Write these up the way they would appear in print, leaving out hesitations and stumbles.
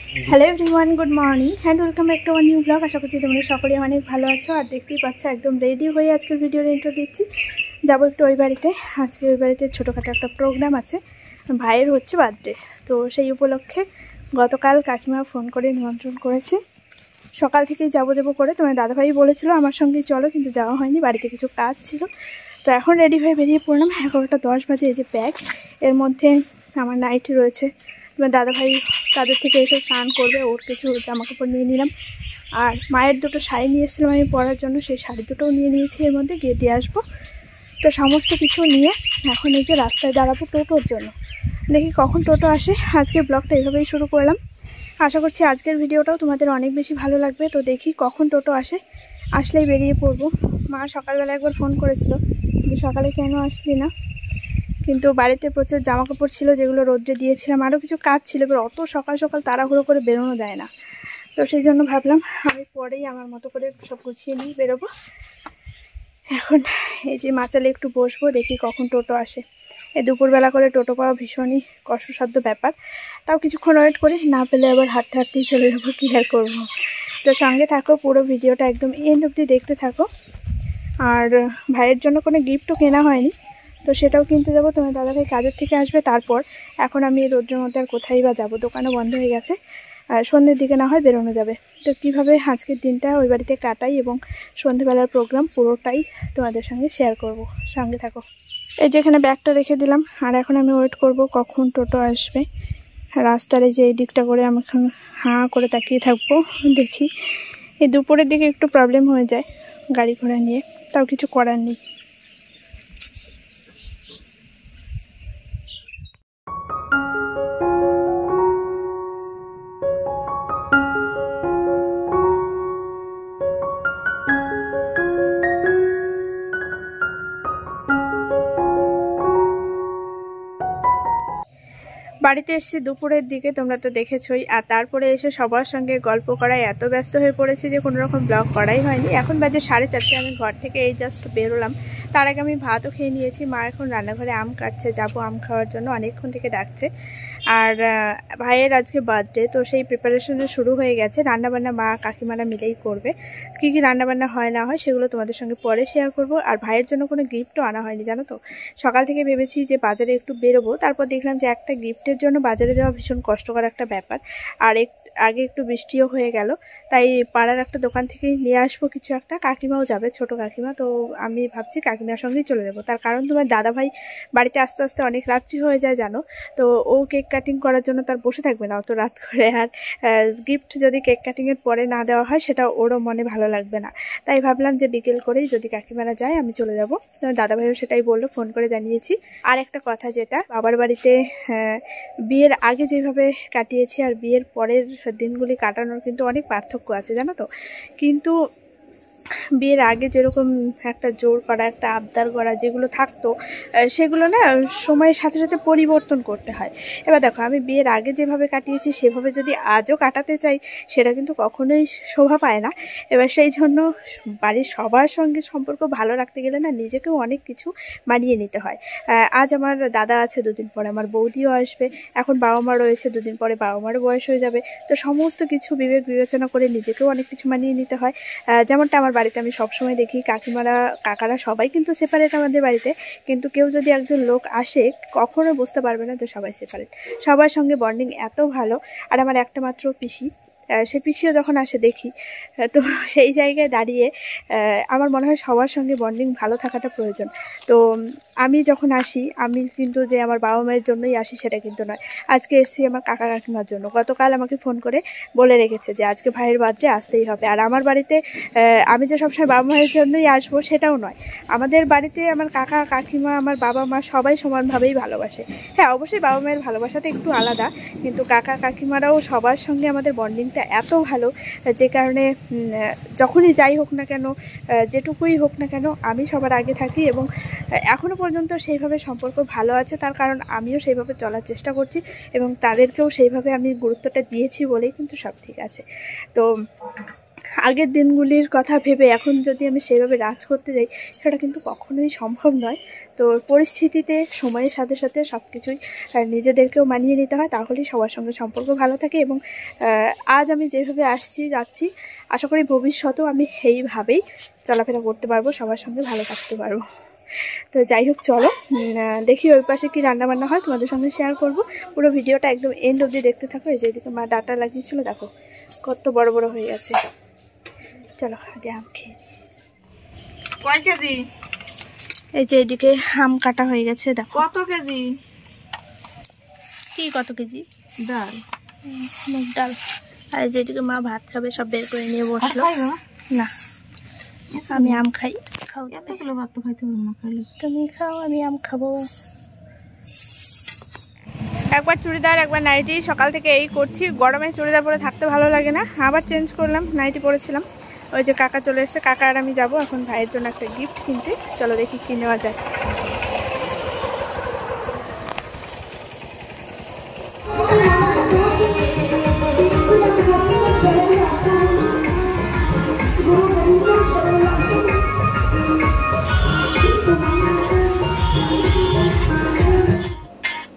Hello everyone, good morning and welcome back to our new blog. আশা করছি তোমরা সকলে অনেক ভালো আছো। আর দেখতেই পাচ্ছ একদম রেডি হয়ে আজকের ভিডিওর ইন্ট্রো দিচ্ছি। যাবো একটু ওই বাড়িতে। আজকে ওই বাড়িতে ছোটোখাটো একটা প্রোগ্রাম আছে, ভাইয়ের হচ্ছে বার্থডে। তো সেই উপলক্ষে গতকাল কাকিমা ফোন করে নিমন্ত্রণ করেছে। সকাল থেকেই যাবো করে তোমার দাদাভাই বলেছিল আমার সঙ্গেই চলো, কিন্তু যাওয়া হয়নি, বাড়িতে কিছু কাজ ছিল। তো এখন রেডি হয়ে বেরিয়ে পড়লাম। 11টা 10 বাজে। এই যে ব্যাগ, এর মধ্যে আমার নাইটি রয়েছে। তোমার দাদাভাই কাজের থেকে এসে স্নান করবে, ওর কিছু জামাকাপড় নিয়ে নিলাম। আর মায়ের দুটো শাড়ি নিয়ে এসেছিলাম আমি পরার জন্য, সেই শাড়ি দুটোও নিয়ে নিয়েছি, এর মধ্যে গিয়ে দিয়ে আসবো। তো সমস্ত কিছু নিয়ে এখন এই যে রাস্তায় দাঁড়াবো টোটোর জন্য। দেখি কখন টোটো আসে। আজকের ব্লগটা এইভাবেই শুরু করলাম। আশা করছি আজকের ভিডিওটাও তোমাদের অনেক বেশি ভালো লাগবে। তো দেখি কখন টোটো আসে, আসলেই বেরিয়ে পড়বো। মা সকালবেলা একবার ফোন করেছিল যে সকালে কেন আসলি না, কিন্তু বাড়িতে প্রচুর জামাকাপড় ছিল যেগুলো রোদ্রে দিয়েছিলাম, আরও কিছু কাজ ছিল। এবার অত সকাল সকাল তাড়াহুড়ো করে বেরোনো যায় না, তো সেই জন্য ভাবলাম আমি পরেই আমার মতো করে সব গুছিয়ে নিয়ে বেরোবো। এখন এই যে মাচালে একটু বসবো, দেখি কখন টোটো আসে। এই দুপুরবেলা করে টোটো পাওয়া ভীষণই কষ্টসাধ্য ব্যাপার। তাও কিছুক্ষণ ওয়েট করি, না পেলে আবার হাঁটতে হাঁটতেই চলে যাবো, কী আর করবো। তো সঙ্গে থাকো, পুরো ভিডিওটা একদম এন্ড অবধি দেখতে থাকো। আর ভাইয়ের জন্য কোনো গিফটও কেনা হয়নি, তো সেটাও কিনতে যাবো। তোমার দাদাভাই কাজের থেকে আসবে, তারপর এখন আমি রোদ্রের মধ্যে আর কোথায় বা যাবো, দোকানও বন্ধ হয়ে গেছে। সন্ধ্যের দিকে না হয় বেরোনো যাবে। তো কীভাবে আজকের দিনটা ওই বাড়িতে কাটাই এবং সন্ধ্যেবেলার প্রোগ্রাম পুরোটাই তোমাদের সঙ্গে শেয়ার করব, সঙ্গে থাকো। এই যেখানে ব্যাগটা রেখে দিলাম, আর এখন আমি ওয়েট করব কখন টোটো আসবে। রাস্তার এই যে এই দিকটা করে আমি এখন হাঁ করে তাকিয়ে থাকবো, দেখি। এই দুপুরের দিকে একটু প্রবলেম হয়ে যায় গাড়ি ঘোড়া নিয়ে, তাও কিছু করার নেই। বাড়িতে এসেছি দুপুরের দিকে, তোমরা তো দেখেছই। আর তারপরে এসে সবার সঙ্গে গল্প করায় এত ব্যস্ত হয়ে পড়েছি যে কোনো রকম ব্লগ করাই হয়নি। এখন বাজে 4:30, আমি ঘর থেকে এই জাস্ট বেরোলাম। তার আগে আমি ভাতও খেয়ে নিয়েছি। মা এখন রান্নাঘরে আম কাটছে, যাবো আম খাওয়ার জন্য, অনেকক্ষণ থেকে ডাকছে। আর ভাইয়ের আজকে বার্থডে, তো সেই প্রিপারেশনে শুরু হয়ে গেছে। রান্নাবান্না মা কাকিমারা মিলেই করবে। কী কী রান্নাবান্না হয় না হয় সেগুলো তোমাদের সঙ্গে পরে শেয়ার করব। আর ভাইয়ের জন্য কোনো গিফটও আনা হয়নি, জানো তো। সকাল থেকে ভেবেছি যে বাজারে একটু বেরোবো, তারপর দেখলাম যে একটা গিফটের জন্য বাজারে যাওয়া ভীষণ কষ্টকর একটা ব্যাপার। আর আগে একটু বৃষ্টিও হয়ে গেল, তাই পাড়ার একটা দোকান থেকেই নিয়ে আসবো কিছু একটা। কাকিমাও যাবে, ছোট কাকিমা। তো আমি ভাবছি কাকিমার সঙ্গেই চলে যাবো। তার কারণ তোমার দাদাভাই বাড়িতে আস্তে আস্তে অনেক রাত্রি হয়ে যায় জানো, তো ও কেক কাটিং করার জন্য তার বসে থাকবে না অত রাত করে। আর গিফট যদি কেক কাটিংয়ের পরে না দেওয়া হয় সেটা ওরও মনে ভালো লাগবে না। তাই ভাবলাম যে বিকেল করেই যদি কাকিমারা যায় আমি চলে যাবো। দাদাভাইও সেটাই বললো, ফোন করে জানিয়েছি। আর একটা কথা, যেটা বাবার বাড়িতে বিয়ের আগে যেভাবে কাটিয়েছি আর বিয়ের পরের দিনগুলি কাটানোর কিন্তু অনেক পার্থক্য আছে, জানো তো। কিন্তু বিয়ের আগে যেরকম একটা জোর করা, একটা আবদার করা যেগুলো থাকতো, সেগুলো না সময়ের সাথে সাথে পরিবর্তন করতে হয়। এবার দেখো, আমি বিয়ের আগে যেভাবে কাটিয়েছি সেভাবে যদি আজও কাটাতে চাই, সেটা কিন্তু কখনোই শোভা পায় না। এবার সেই জন্য বাড়ির সবার সঙ্গে সম্পর্ক ভালো রাখতে গেলে না নিজেকেও অনেক কিছু মানিয়ে নিতে হয়। আজ আমার দাদা আছে, দুদিন পরে আমার বৌদিও আসবে। এখন বাবা মা রয়েছে, দুদিন পরে বাবা মারও বয়স হয়ে যাবে। তো সমস্ত কিছু বিবেক বিবেচনা করে নিজেকেও অনেক কিছু মানিয়ে নিতে হয়। যেমনটা আমার বাড়িতে আমি সবসময় দেখি, কাকিমারা কাকারা সবাই কিন্তু সেপারেট আমাদের বাড়িতে, কিন্তু কেউ যদি একজন লোক আসে কখনো বুঝতে পারবে না তো সবাই সেপারেট। সবার সঙ্গে বন্ডিং এত ভালো। আর আমার একটা মাত্র পিসি, সে পিসিও যখন আসে দেখি, তো সেই জায়গায় দাঁড়িয়ে আমার মনে হয় সবার সঙ্গে বন্ডিং ভালো থাকাটা প্রয়োজন। তো আমি যখন আসি, আমি কিন্তু যে আমার বাবা মায়ের জন্যই আসি সেটা কিন্তু নয়। আজকে এসেছি আমার কাকা কাকিমার জন্য। গতকাল আমাকে ফোন করে বলে রেখেছে যে আজকে ভাইয়ের বার্থডে, আসতেই হবে। আর আমার বাড়িতে আমি যে সবসময় বাবা মায়ের জন্যই আসবো সেটাও নয়। আমাদের বাড়িতে আমার কাকা কাকিমা, আমার বাবা মা সবাই সমানভাবেই ভালোবাসে। হ্যাঁ, অবশ্যই বাবা মায়ের ভালোবাসাটা একটু আলাদা, কিন্তু কাকা কাকিমারাও সবার সঙ্গে আমাদের বন্ডিংটা এত ভালো, যে কারণে যখনই যাই হোক না কেন, যেটুকুই হোক না কেন, আমি সবার আগে থাকি। এবং এখনও পর্যন্ত সেইভাবে সম্পর্ক ভালো আছে, তার কারণ আমিও সেইভাবে চলার চেষ্টা করছি এবং তাদেরকেও সেইভাবে আমি গুরুত্বটা দিয়েছি বলেই কিন্তু সব ঠিক আছে। তো আগের দিনগুলির কথা ভেবে এখন যদি আমি সেভাবে রাজ করতে যাই সেটা কিন্তু কখনোই সম্ভব নয়। তো পরিস্থিতিতে সময়ের সাথে সাথে সব কিছুই নিজেদেরকেও মানিয়ে নিতে হয়, তাহলেই সবার সঙ্গে সম্পর্ক ভালো থাকে। এবং আজ আমি যেভাবে যাচ্ছি আশা করি ভবিষ্যতেও আমি এইভাবেই চলাফেরা করতে পারবো, সবার সঙ্গে ভালো থাকতে পারবো। তো যাই হোক, চলো দেখি ওই পাশে কী রান্নাবান্না হয়, তোমাদের সঙ্গে শেয়ার করব। পুরো ভিডিওটা একদম এন্ড অবধি দেখতে থাকো। এই যেদিকে মা ডাটা লাগিয়েছিল দেখো কত বড় বড় হয়ে গেছে। চলো আগে আম খেয়ে কয় কেজি? এই যে এদিকে আম কাটা হয়ে গেছে দেখো। কত কেজি? কি কত কেজি? ডাল, মুগ ডাল। আর এই যেদিকে মা ভাত খাবে সব বের করে নিয়ে বসলো। না আমি আম খাই। খাও, এতগুলো ভাত তো খাইতে পারবো না, খাইলে তুমি খাও আমি আম খাবো। একবার চুড়িদার একবার নাইটি, সকাল থেকে এই করছি। গরমে চুড়িদার পরে থাকতে ভালো লাগে না, আবার চেঞ্জ করলাম, নাইটি পরেছিলাম। ওই যে কাকা চলে এসেছে, কাকা আর আমি যাবো এখন ভাইয়ের জন্য একটা গিফট কিনতে। চলো দেখি কি নেওয়া যায়।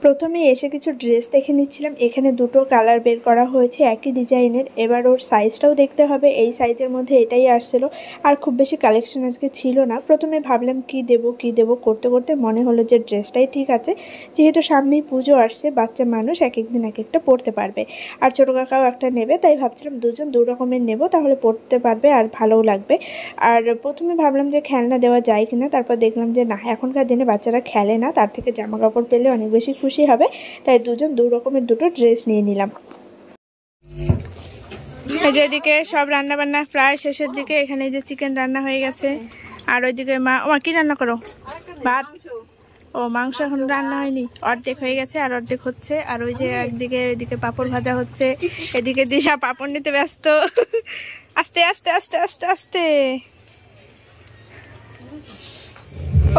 প্রথমে এসে কিছু ড্রেস দেখে নিচ্ছিলাম। এখানে দুটো কালার বের করা হয়েছে একই ডিজাইনের। এবার ওর সাইজটাও দেখতে হবে, এই সাইজের মধ্যে এটাই আসছিল। আর খুব বেশি কালেকশন আজকে ছিল না। প্রথমে ভাবলাম কি দেব করতে করতে মনে হলো যে ড্রেসটাই ঠিক আছে, যেহেতু সামনেই পুজো আসছে, বাচ্চা মানুষ এক একদিন এক একটা পরতে পারবে। আর ছোটো কাকাও একটা নেবে, তাই ভাবছিলাম দুজন দু রকমের নেব, তাহলে পরতে পারবে আর ভালোও লাগবে। আর প্রথমে ভাবলাম যে খেলনা দেওয়া যায় কিনা, তারপর দেখলাম যে না, এখনকার দিনে বাচ্চারা খেলে না, তার থেকে জামা কাপড় পেলে অনেক বেশি খুশি হবে। তাই দুজন দু রকমের দুটো ড্রেস নিয়ে নিলাম। যেদিকে সব রান্না বান্না প্রায় শেষের দিকে। এখানে যে চিকেন রান্না হয়ে গেছে, আর ওইদিকে মা কি রান্না করো? ভাত। ও মাংস এখন রান্না হয়নি, অর্ধেক হয়ে গেছে আর অর্ধেক হচ্ছে। আর ওই যে একদিকে ওইদিকে পাঁপড় ভাজা হচ্ছে, এদিকে দিশা পাঁপড় নিতে ব্যস্ত। আস্তে আস্তে আস্তে আস্তে আস্তে।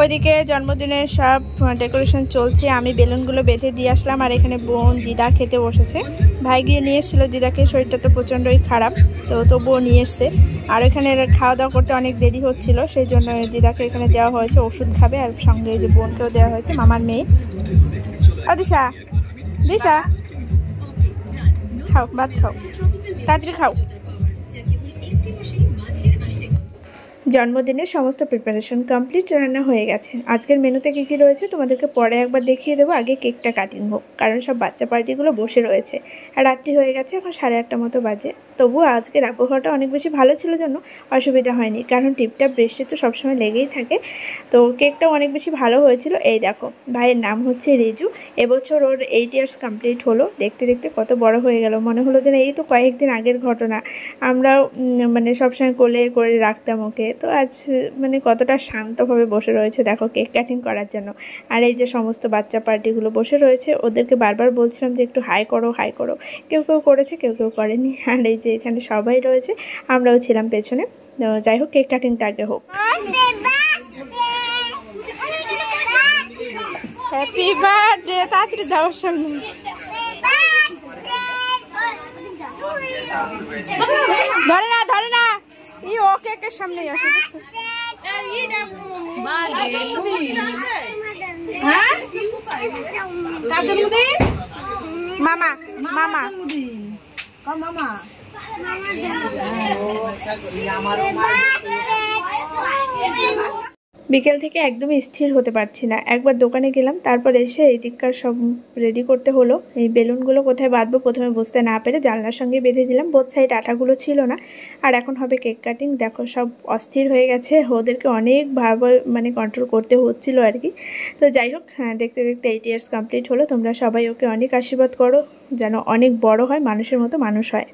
ওইদিকে জন্মদিনের সব ডেকোরেশন চলছে, আমি বেলুনগুলো বেঁধে দিয়ে আসলাম। আর এখানে বোন দিদা খেতে বসেছে। ভাই গিয়ে নিয়ে এসেছিলো, দিদাকে শরীরটা তো প্রচণ্ডই খারাপ, তো তবুও নিয়ে এসছে। আর এখানে খাওয়া দাওয়া করতে অনেক দেরি হচ্ছিল, সেই জন্য দিদাকে এখানে দেওয়া হয়েছে, ওষুধ খাবে। আর সঙ্গে এই যে বোনকেও দেওয়া হয়েছে, মামার মেয়ে। দিশা দিশা খাও, ভাত খাও, তাড়াতাড়ি খাও। জন্মদিনের সমস্ত প্রিপারেশন কমপ্লিট, রান্না হয়ে গেছে। আজকের মেনুতে কী কী রয়েছে তোমাদেরকে পরে একবার দেখিয়ে দেবো, আগে কেকটা কাটিং হোক, কারণ সব বাচ্চা পার্টিগুলো বসে রয়েছে। আর রাত্রি হয়ে গেছে, এখন 8:30 মতো বাজে। তবুও আজকের আবহাওয়াটা অনেক বেশি ভালো ছিল জন্য অসুবিধা হয়নি, কারণ টিপটাপ বৃষ্টি তো সবসময় লেগেই থাকে। তো কেকটাও অনেক বেশি ভালো হয়েছিল। এই দেখো, ভাইয়ের নাম হচ্ছে রিজু। এবছর ওর 8 ইয়ার্স কমপ্লিট হলো। দেখতে দেখতে কত বড় হয়ে গেল, মনে হলো যেন এই তো কয়েকদিন আগের ঘটনা। আমরাও মানে সবসময় কোলে করে রাখতাম ওকে। তো আজ মানে কতটা শান্তভাবে বসে রয়েছে দেখো কেক কাটিং করার জন্য। আর এই যে সমস্ত বাচ্চা পার্টিগুলো বসে রয়েছে, ওদেরকে বারবার বলছিলাম যে একটু হাই করো হাই করো। কেউ কেউ করেছে, কেউ কেউ করেনি। আর এই যে এখানে সবাই রয়েছে, আমরাও ছিলাম পেছনে। যাই হোক, কেক কাটিংটা আগে হোক। হ্যাপি বার্থডে, তাড়াতাড়ি যাওয়ার সামনে। ধরে না ধরে না, এই ও কেকের সামনেই আসে। মামা মামা মামা বিকেল থেকে একদমই স্থির হতে পারছি না। একবার দোকানে গেলাম, তারপর এসে এই দিককার সব রেডি করতে হলো। এই বেলুনগুলো কোথায় বাঁধবো প্রথমে বুঝতে না পেরে জানলার সঙ্গে বেঁধে দিলাম, বোথ সাইড আটাগুলো ছিল না। আর এখন হবে কেক কাটিং। দেখো সব অস্থির হয়ে গেছে, ওদেরকে অনেকভাবে মানে কন্ট্রোল করতে হচ্ছিল আর কি। তো যাই হোক, হ্যাঁ, দেখতে দেখতে 8 ইয়ার্স কমপ্লিট হলো। তোমরা সবাই ওকে অনেক আশীর্বাদ করো, যেন অনেক বড় হয়, মানুষের মতো মানুষ হয়।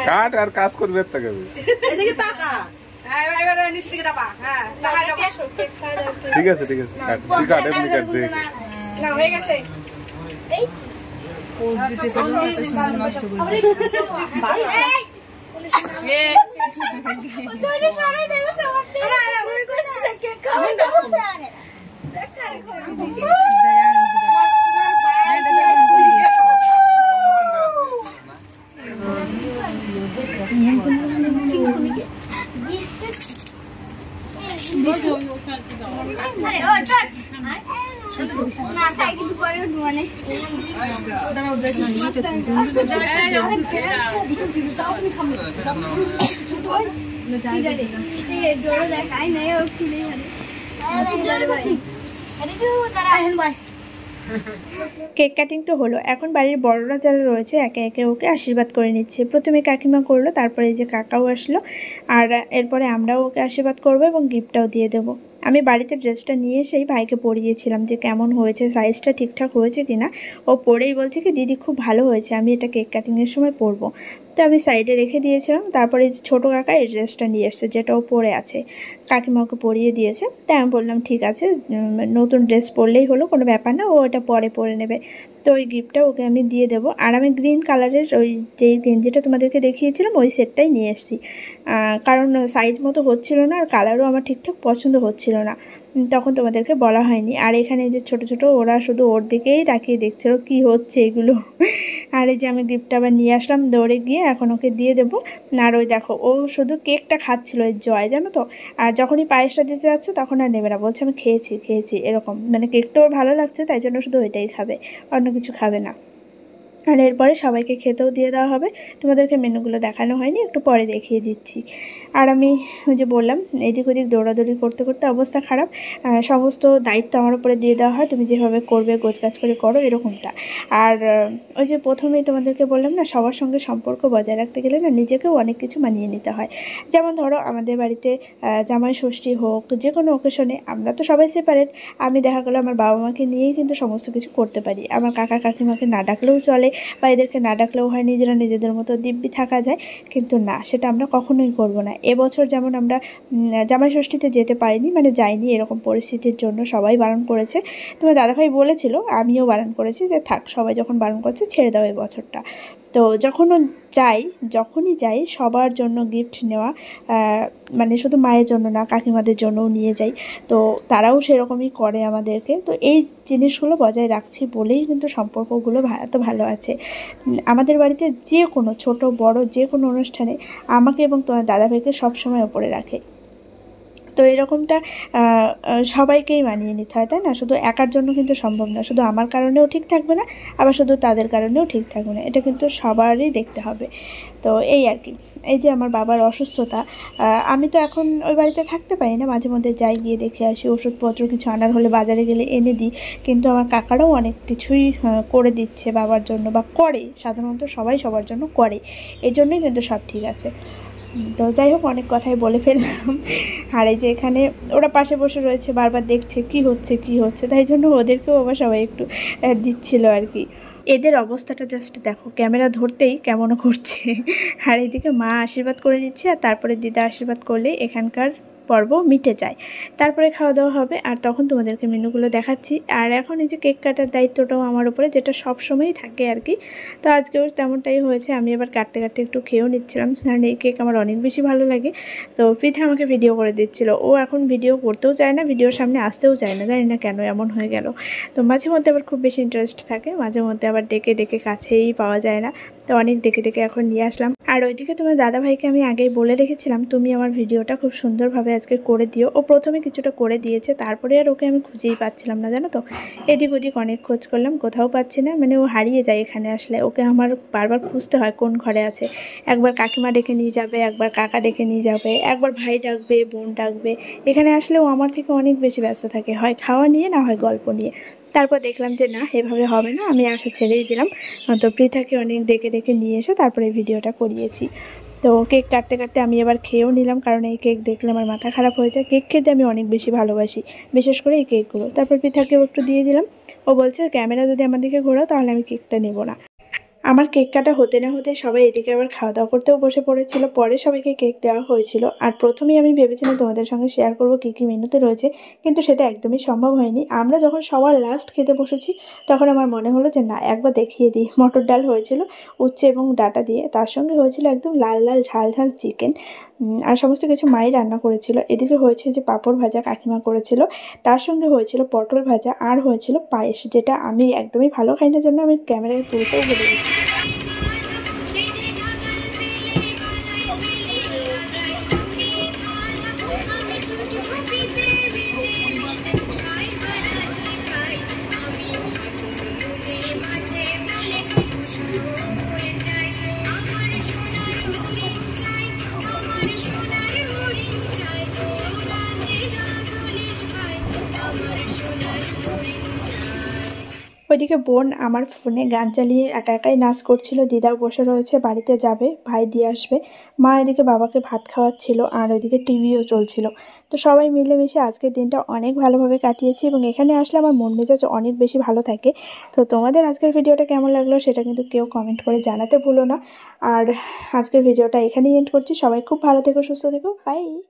কাট আর কাজ করবে। ঠিক আছে ঠিক আছে তুই কাট এমনি কাট দে না হয়ে গেছে এই নষ্ট কেক কাটিং তো হলো, এখন বাড়ির বড়রা যারা রয়েছে একে একে ওকে আশীর্বাদ করে নিচ্ছে। প্রথমে কাকিমা করলো, তারপরে এই যে কাকাও আসলো, আর এরপরে আমরাও ওকে আশীর্বাদ করবো এবং গিফটটাও দিয়ে দেবো। আমি বাড়িতে ড্রেসটা নিয়ে এসেই ভাইকে পরিয়েছিলাম যে কেমন হয়েছে, সাইজটা ঠিকঠাক হয়েছে কিনা। ও পরেই বলছে কি দিদি খুব ভালো হয়েছে, আমি এটা কেক কাটিংয়ের সময় পরবো। তো আমি সাইডে রেখে দিয়েছিলাম। তারপরে ছোটো কাকা এই ড্রেসটা নিয়ে এসছে যেটা ও পরে আছে, কাকিমা ওকে পরিয়ে দিয়েছে। তাই আমি বললাম ঠিক আছে, নতুন ড্রেস পরলেই হলো, কোনো ব্যাপার না, ও এটা পরে নেবে। তো ওই গিফটটা ওকে আমি দিয়ে দেবো। আর আমি গ্রিন কালারের ওই যেই গেঞ্জিটা তোমাদেরকে দেখিয়েছিলাম ওই সেটটাই নিয়ে এসেছি, কারণ সাইজ মতো হচ্ছিল না আর কালারও আমার ঠিকঠাক পছন্দ হচ্ছিল না, তখন তোমাদেরকে বলা হয়নি। আর এখানে যে ছোট ছোট ওরা শুধু ওর দিকেই তাকিয়ে দেখছিল কি হচ্ছে এগুলো। আর এই যে আমি গিফটটা আবার নিয়ে আসলাম দৌড়ে গিয়ে, এখন ওকে দিয়ে দেবো। আর ওই দেখো ও শুধু কেকটা খাচ্ছিল, ওই জয় জানো তো। আর যখনই পায়েসটা দিতে যাচ্ছে তখন আর নেবে না, বলছে আমি খেয়েছি এরকম, মানে কেকটা ওর ভালো লাগছে তাই জন্য শুধু ওইটাই খাবে, অন্য কিছু খাবে না। আর এরপরে সবাইকে খেতেও দিয়ে দেওয়া হবে। তোমাদেরকে মেনুগুলো দেখানো হয়নি, একটু পরে দেখিয়ে দিচ্ছি। আর আমি ওই যে বললাম এদিক ওদিক দৌড়াদৌড়ি করতে করতে অবস্থা খারাপ। সমস্ত দায়িত্ব আমার উপরে দিয়ে দেওয়া হয়, তুমি যেভাবে করবে গোছগাছ করে করো এরকমটা। আর ওই যে প্রথমেই তোমাদেরকে বললাম না, সবার সঙ্গে সম্পর্ক বজায় রাখতে গেলে না নিজেকেও অনেক কিছু মানিয়ে নিতে হয়। যেমন ধরো আমাদের বাড়িতে জামাই ষষ্ঠী হোক, যে কোনো অকেশনে আমরা তো সবাই সেপারেট, আমি দেখা গেলো আমার বাবা মাকে নিয়েই কিন্তু সমস্ত কিছু করতে পারি। আমার কাকা কাকিমাকে না ডাকলেও চলে, বা এদেরকে না ডাকলেও হয়, নিজেরা নিজেদের মতো দিব্যি থাকা যায়। কিন্তু না, সেটা আমরা কখনোই করব না। এবছর যেমন আমরা জামাই ষষ্ঠীতে যেতে পারিনি, মানে যাইনি, এরকম পরিস্থিতির জন্য সবাই বারণ করেছে। তোমার দাদাভাই বলেছিল, আমিও বারণ করেছি যে থাক, সবাই যখন বারণ করছে ছেড়ে দাও এই বছরটা। তো যখনই যাই সবার জন্য গিফট নেওয়া, মানে শুধু মায়ের জন্য না, কাকিমাদের জন্যও নিয়ে যাই। তো তারাও সেরকমই করে আমাদেরকে। তো এই জিনিসগুলো বজায় রাখছি বলেই কিন্তু সম্পর্কগুলো এত ভালো আছে। আমাদের বাড়িতে যে কোনো ছোট বড় যে কোনো অনুষ্ঠানে আমাকে এবং তোমার দাদাভাইকে সবসময় ওপরে রাখে। তো এরকমটা সবাইকেই মানিয়ে নিতে হয়, তাই না? শুধু একার জন্য কিন্তু সম্ভব না, শুধু আমার কারণেও ঠিক থাকবে না, আবার শুধু তাদের কারণেও ঠিক থাকবে না, এটা কিন্তু সবারই দেখতে হবে। তো এই আর কি। এই যে আমার বাবার অসুস্থতা, আমি তো এখন ওই বাড়িতে থাকতে পারি না, মাঝে মধ্যে যাই, গিয়ে দেখে আসি, ওষুধপত্র কিছু আনার হলে বাজারে গেলে এনে দিই। কিন্তু আমার কাকারাও অনেক কিছুই করে দিচ্ছে বাবার জন্য, বা করে, সাধারণত সবাই সবার জন্য করে, এই জন্যই কিন্তু সব ঠিক আছে। তো যাই হোক, অনেক কথাই বলে ফেললাম। আর এই যে এখানে ওরা পাশে বসে রয়েছে, বারবার দেখছে কি হচ্ছে, তাই জন্য ওদেরকেও আবার সবাই একটু দিচ্ছিল আর কি। এদের অবস্থাটা জাস্ট দেখো, ক্যামেরা ধরতেই কেমন করছে। আর এদিকে মা আশীর্বাদ করে নিচ্ছে, আর তারপরে দিদা আশীর্বাদ করলে এখানকার পর্ব মিটে যায়। তারপরে খাওয়া দাওয়া হবে, আর তখন তোমাদেরকে মেনুগুলো দেখাচ্ছি। আর এখন এই যে কেক কাটার দায়িত্বটাও আমার উপরে, যেটা সব সময়ই থাকে আর কি। তো আজকেও তেমনটাই হয়েছে, আমি এবার কাটতে একটু খেয়েও নিচ্ছিলাম, কারণ এই কেক আমার অনেক বেশি ভালো লাগে। তো পৃথা আমাকে ভিডিও করে দিচ্ছিল, ও এখন ভিডিও করতেও চায় না, ভিডিওর সামনে আসতেও চায় না, জানি না কেন এমন হয়ে গেল। তো মাঝে মধ্যে আবার খুব বেশি ইন্টারেস্ট থাকে, মাঝে মধ্যে আবার ডেকে কাছেই পাওয়া যায় না। তো অনেক ডেকে এখন নিয়ে আসলাম। আর ওইদিকে তোমার দাদাভাইকে আমি আগেই বলে রেখেছিলাম তুমি আমার ভিডিওটা খুব সুন্দরভাবে আজকে করে দিও। ও প্রথমে কিছুটা করে দিয়েছে, তারপরে আর ওকে আমি খুঁজেই পাচ্ছিলাম না, জানো তো। এদিক ওদিক অনেক খোঁজ করলাম, কোথাও পাচ্ছি না, মানে ও হারিয়ে যায় এখানে আসলে, ওকে আমার বারবার খুঁজতে হয় কোন ঘরে আছে। একবার কাকিমা ডেকে নিয়ে যাবে, একবার কাকা ডেকে নিয়ে যাবে, একবার ভাই ডাকবে, বোন ডাকবে। এখানে আসলে ও আমার থেকে অনেক বেশি ব্যস্ত থাকে, হয় খাওয়া নিয়ে, না হয় গল্প নিয়ে। তারপর দেখলাম যে না, এভাবে হবে না, আমি আশা ছেড়েই দিলাম। তো পৃথাকে অনেক ডেকে নিয়ে এসে তারপরে ভিডিওটা করিয়েছি। তো কেক কাটতে আমি এবার খেয়েও নিলাম, কারণ এই কেক দেখলে আমার মাথা খারাপ হয়ে যায়। কেক খেতে আমি অনেক বেশি ভালোবাসি, বিশেষ করে এই কেকগুলো। তারপর পৃথাকেও একটু দিয়ে দিলাম। ও বলছে ক্যামেরা যদি আমার দিকে ঘোরাও তাহলে আমি কেকটা নেব না। আমার কেক কাটা হতে না হতে সবাই এদিকে আবার খাওয়া দাওয়া করতেও বসে পড়েছিল। পরে সবাইকে কেক দেওয়া হয়েছিল। আর প্রথমেই আমি ভেবেছিলাম তোমাদের সঙ্গে শেয়ার করবো কী কী মেনুতে রয়েছে, কিন্তু সেটা একদমই সম্ভব হয়নি। আমরা যখন সবার লাস্ট খেতে বসেছি তখন আমার মনে হলো যে না, একবার দেখিয়ে দিই। মটর ডাল হয়েছিল উচ্ছে এবং ডাটা দিয়ে, তার সঙ্গে হয়েছিল একদম লাল লাল ঝাল ঝাল চিকেন, আর সমস্ত কিছু মাই রান্না করেছিল। এদিকে হয়েছে যে পাঁপড় ভাজা কাকিমা করেছিল, তার সঙ্গে হয়েছিল পটল ভাজা, আর হয়েছিল পায়েস, যেটা আমি একদমই ভালো খাই না জন্য আমি ক্যামেরায় তুলতেও ভুলে গেছি। ওইদিকে বোন আমার ফোনে গান চালিয়ে একা একাই নাচ করছিল। দিদাও বসে রয়েছে, বাড়িতে যাবে, ভাই দিয়ে আসবে। মা এদিকে বাবাকে ভাত খাওয়াচ্ছিল, আর ওইদিকে টিভিও চলছিল। তো সবাই মিলেমিশে আজকের দিনটা অনেক ভালোভাবে কাটিয়েছি, এবং এখানে আসলে আমার মন মেজাজ অনেক বেশি ভালো থাকে। তো তোমাদের আজকের ভিডিওটা কেমন লাগলো সেটা কিন্তু কেউ কমেন্ট করে জানাতে ভুলো না। আর আজকের ভিডিওটা এখানেই এন্ড করছি। সবাই খুব ভালো থেকো, সুস্থ থেকো, বাই।